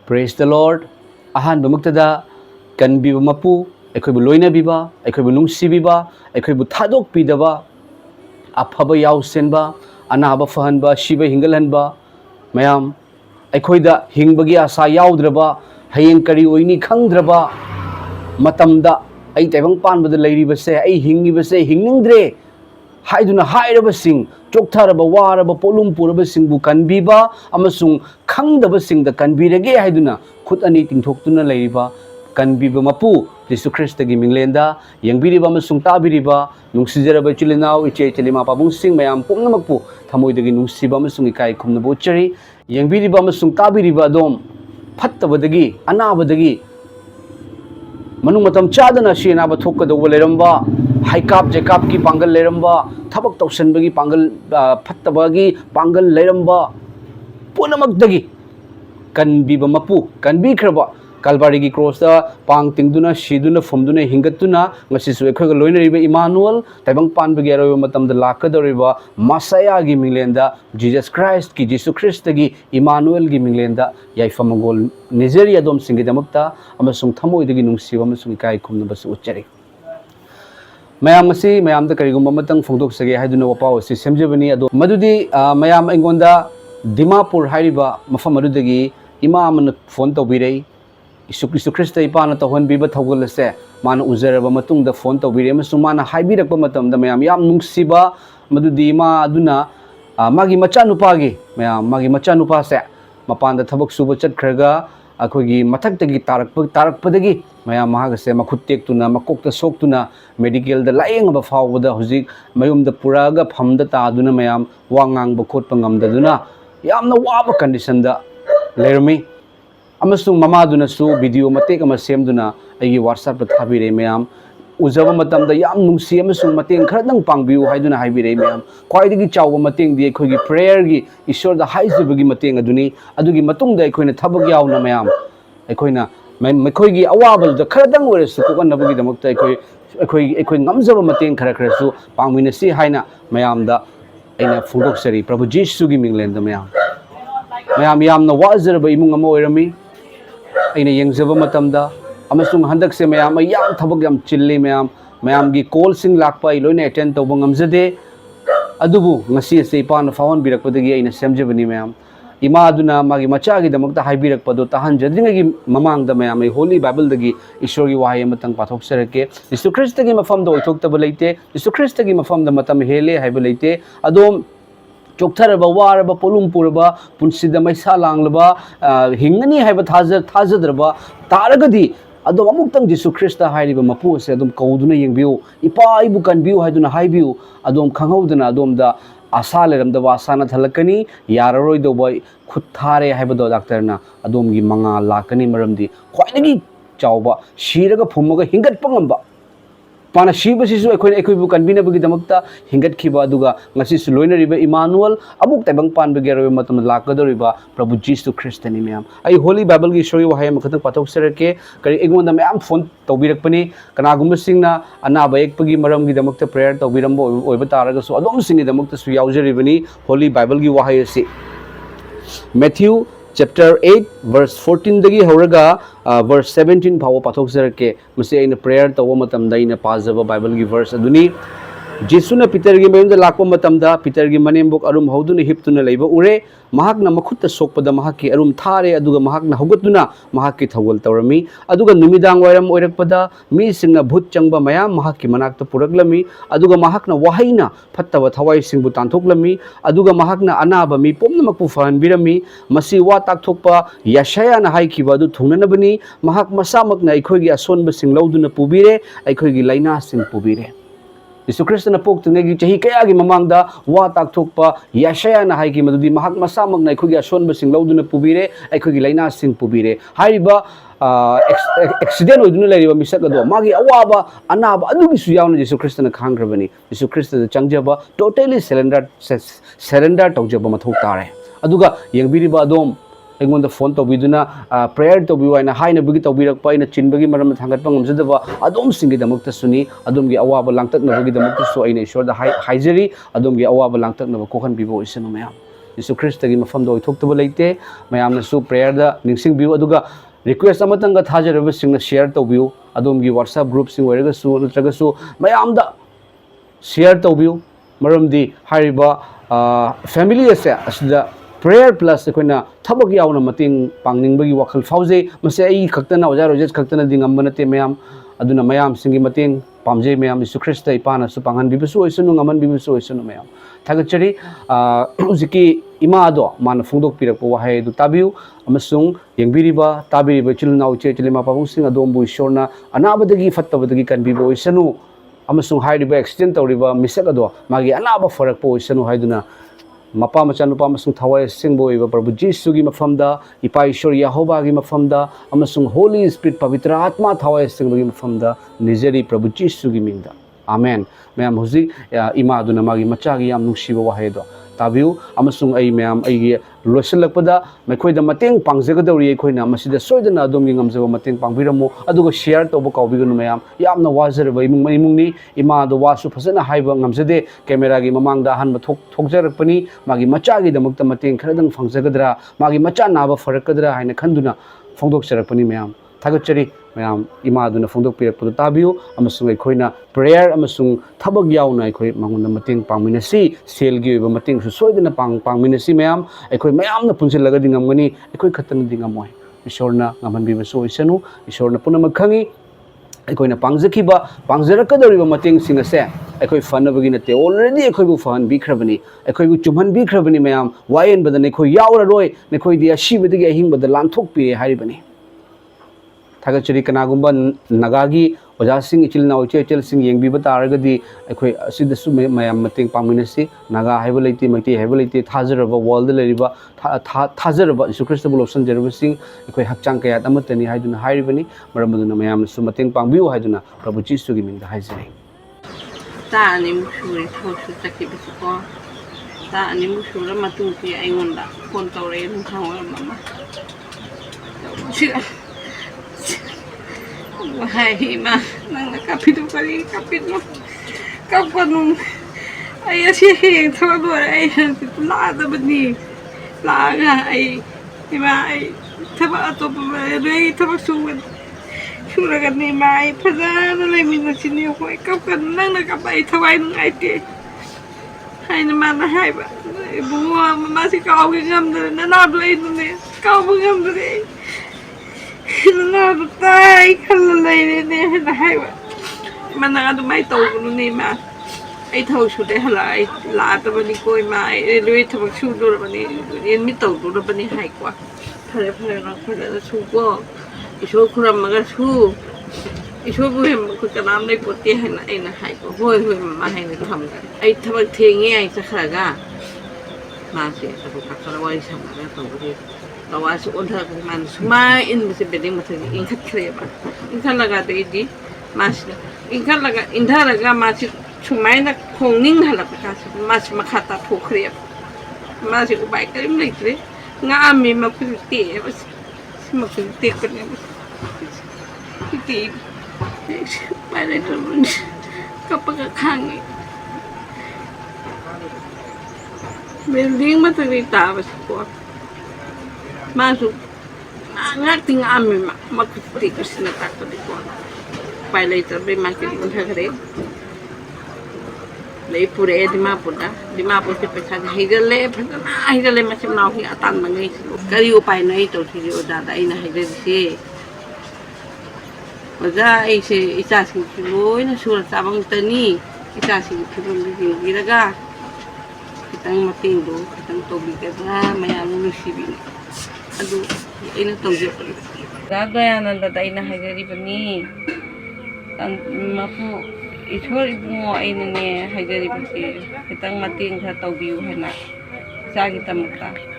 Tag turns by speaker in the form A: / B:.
A: Praise the Lord. Ahan bamuktada Kanbiba Mapu Ekoibu loinabiba, Ekoibu nungsibiba, Ekoibu thadokpidaba, afaba yausenba, anaba fahanba, shiba hingalhanba, mayam Ekoida hingbagi asa yaudraba, hayeng kari oini khangdraba, matamda ai taibang panbada lairibase, ai hingibase, hingningdre, haiduna hairabasing, choktaraba waraba polum purabasingbu kanbiba, amasung khangdabasingda kanbirage haiduna, khut ani tingthoktuna lairiba, Kanbiba Mapu Jesu Christa gi minglenda yangbiriba amasung tabiriba nungsijaraba chilinaw iche chelima pabungsing mayam pumnamak pu thamoidagi nungsiba amasung ikai khumnabu chari yangbiriba amasung tabiriba dom phattabadagi anabadagi manung matam chadana shi anaba thokkadoba leramba haikap jekap ki pangal leramba thabak tawsanbagi pangal phattabagi pangal leramba punamakdagi Kanbiba Mapu kanbikraba Kalvari ki cross da pang tingduna shiduna fumduna hingatuna ngasisu ekhoga loinariba Emmanuel taibang panbagi arawa matamda lakadoriba Masaya gi minglenda Jesus Christ ki Jesu Christa gi Emmanuel gi minglenda yaifamagol Nigeria dom singidamakta amasung thamoidagi nungsiba amasung ikai khumnabasu uchari mayam ngasi mayamda karigumba matang phongdoksage haiduna wapaw si semjabani ado madudi mayam aingonda Dimapur hairiba mafam adudagi imam phone tawbirei Jesu Christa ipana tawhanbiba thawgalase mana uzaraba matungda phone tawbire amasung mana haibirakpa matamda mayam yam nungsiba madudi ma aduna magi machanupagi mayam magi machanupa se mapanda thabak suba chatkhraga akhogi mathaktagi tarakpadagi mayam mahagase makhuttектuna makokta soktuna medical da laengba fawbada hujik mayumda puraga phamda taaduna mayam wangangba khotpa ngamdaduna yamna waba condition da lermi amasung mamaduna su video matek ama semduna aigi WhatsApp ta thabire mayam ujaba matamda yam nungsi amasung mateng kharadang pangbiu haiduna haibire mayam khwaidagi chawba mateng di ekhogi prayer gi ishor da haizubagi mateng aduni adugi matungda ekhoina thabak yauna mayam ekhoina mekhoigi awaba da kharadang oresu kokanabagi damakta ekhoi ngamjaba mateng khara su pangmina si haina mayamda aina phungdoksari Prabhu Jesu gi minglenda mayam yamna wazaraba imung ama oirami aina yengjaba matamda amasung handakse mayam yam thabak yam chilli mayam gi call sing lakpa I loina attend tawba ngamjade adubu ngasi se ipana fawan birakpadagi aina semjabani mayam ima aduna magi machagi damakta haibirakpado tahanjadringagi mamangda mayam Holy Bible dagi ishor gi wahai matang pathoksarake Jesu Christa gi mafamda oithoktaba leite Jesu Christa gi mafamda matam hele haiba leite adom choktaraba waraba polum puraba punsida maisa langlaba hingani haiba thajadraba taragadi adom amuktang Jesu Christa hairiba mapu se adom kauduna yengbiu ipa ibu kanbiu haiduna haibiu adom khanghaudana adomda asa leramdaba asana thalakani yararoi doba khuthare haibado doctorna adomgi manga lakani maramdi khwaidagi chawba shiraga phumaga hingatpa ngamba Pana Shiba sisu ekhoibu kanbinabagi damakta hingatkhiba aduga ngasi su loinariba Emmanuel abuk taibang panbagi arawe matam lakadoriba Prabhu Jesu Christa ni mayam ai Holy Bible gi shori wahai makhatang pathoksarake kari egonda mayam phone tawbirakpani kanagumba singna anaba ekpagi maramgi damakta prayer tawbirambo oiba taraga su adom singi damakta su yaujaribani Holy Bible gi wahai ase Matthew chapter 8 verse 14 dagi horaga verse 17 phawa pathoksarake mase aina prayer tawa matamda ina pazaba Bible gi verse aduni Jesu na Peter gi mayumda lakpa matamda Peter gi manembok arum hauduna hiptuna leiba ure mahakna makhutta sokpada mahakki arum thare aduga mahakna hogutuna mahakki thawal tawrami aduga numidang wairam oirakpada mi singna bhut changba mayam mahakki manakta puraklami aduga mahakna wahaina phattaba thawai singbu tantoklami aduga mahakna anaba mi pumnamak pu fahanbirami masi wa takthokpa Yashaya na haikhiba adu thungnanabani mahak masamakna aikhoigi asonba sing lauduna pubire aikhoigi laina sing pubire Jesu Christa na poktungi chahi kayagi mamangda wa takthokpa Yashaya na haiki madudi mahak masamag na ikhugi asonba sing lauduna pubire aikhugi laina sing pubire haiba accident oiduna lairiba misak ado magi awaba anaba adugi su yauna Jesu Christa na khangrabani Jesu Christa da changjaba totally surrender tawjaba mathok tare aduga yengbiriba adom aingonda phone tawbiduna prayer tawbiwaina haina bigi tawbirakpa ina chinbagi maram thangatpa ngamjadaba adom singi damakta suni adomgi awaba langtaknabagi damakta su aina ishorda haijari adomgi awaba langtaknaba kokhan bibo isanu mayam Jesu Christa gi mafam do oithokta leite mayam na su prayer da ningsing biu aduga request amatang ga thajaraba singna share tawbiu adom gi WhatsApp group sing weraga su natraga su mayam da share tawbiu maramdi hariba family ase asida prayer plus koina thabak yauna mating pangning bagi wakhal fauze mase ai khaktana ojar ojet khaktana dingam banate mayam aduna mayam singi mating pamje mayam Jesu Christa ipana su pangan bibisu oisanu ngaman bibisu oisanu mayam thagachari uziki ima do man phungdok pirak po wahe du tabiu amasung yengbiriba tabiriba chilna uche chilima pabung sing adombu ishorna anabadagi fattabadagi kanbiba oisanu amasung hairiba accident tawriba misak ado magi anaba farak po oisanu haiduna mapa macha nupa amasung thawai singbo iba Prabhu Jesu gi mafamda ipa Ishwar Yahova gi mafamda amasung Holy Spirit pavitra atma thawai singbo gi mafamda nijeri Prabhu Jesu gi mingda amen mayam huji ima aduna magi macha gi yam nungsiba wahedo tabiu amasung ai mayam ai gi losilakpada maikhoida mateng pangjagadawri ekhoina masida soidana adom gi ngamjaba mateng pangbiramo aduga share toba kawbiganu mayam yamna wajaraba imungni ima do wasu phasana haiba ngamjade camera gi mamangda hanba thokjarakpani magi macha gi damakta mateng kharadang phangjagadra magi macha naba farakadra haina khanduna phongdokcharakpani mayam thagachari mayam ima aduna phongdok pirakpadu tabiu amasung ekhoina prayer amasung thabak yauna ekhoi mangunda mateng pangminasi sel gi oiba mateng su soidana pangminasi mayam ekhoi mayamna punsilaga dingamgani ekhoi khatana dingamoi Ishorna ngamanbibasu oisanu Ishorna pumnamak khangi ekhoi pangjakiba pangjarakadoriba mateng sing ase ekhoi fanabagi nate already ekhoi bu fan bikhrabani ekhoi bu chumhan bikhrabani mayam wayen badane ekhoi yaura roi nekhoi dia shibadagi ahingbada lanthokpi haribani thagachari kanagumba nagagi ojasing ichilna ochechel sing yengbiba taragadi ekhoi asidasu mayam mateng pangminasi naga haiba leiti maiti haiba leiti thajaraba wall da leriba thajaraba Jesu Christa bu option jeraba sing ekhoi hakchang kayat amatani haiduna hairibani maramaduna mayam su mateng pangbiu haiduna Prabhu Jesu gi mingda haijani
B: ta ani musuri thosu takibisu ko ta ani musura matuki aingonda kon tawre nung khawal mama wahai ma nang kapito kali kapito kapanung ay siya thawado ay laada bani laaga ay ima ay thaba ato pa ay thaba suwad suragan ni ma ay pada na lemin na siniyo ko kapan nang nakapay thaway ng IT ay naman na hay ba bunga mamasi kaawag ngam na nanado ay nun kaawag ngam na Nalado tay kalalay ni haiwa mana adu mai tau ni ma ai thau su de hala ai la ta bani koi ma ai lui thabak su dur bani yen mi tau dur bani hai kwa phare na phare su ko iso khuram maga su iso bu hem ku kanam nei pote hai na ai na hai ko hoi ma hai ni tham ga ai thabak thengi ai sa khaga ma se ta ko ka wai sa ma ta ko Tawas udah man semua in bisa beding masih ingkat kerja ingkat laga tadi masih ingkat laga indah laga masih cuma nak kongning halap kasih masih makata pokria masih ubai kerim lagi ngami mapiti masih mapiti kerja piti pada temen kapag kangi building masih ditawas kuat masuk ngerti ngami makuti kesini takut di kuat pilih terbi makin udah kere lei pure di mapu di pesan hidale masih menawi atan mengai kari upai nai tu sih udah ada ina hidale sih udah isi sih kilo ina surat sabang tani sih kilo lagi kira kita makin do kita tobi kita mayang nusibi aduh ini tunggu dada yang nanda ina hajari bani tan mapu Ishwar ibu ini nih hajari bani kita matiin kita tahu biu hena sa kita muka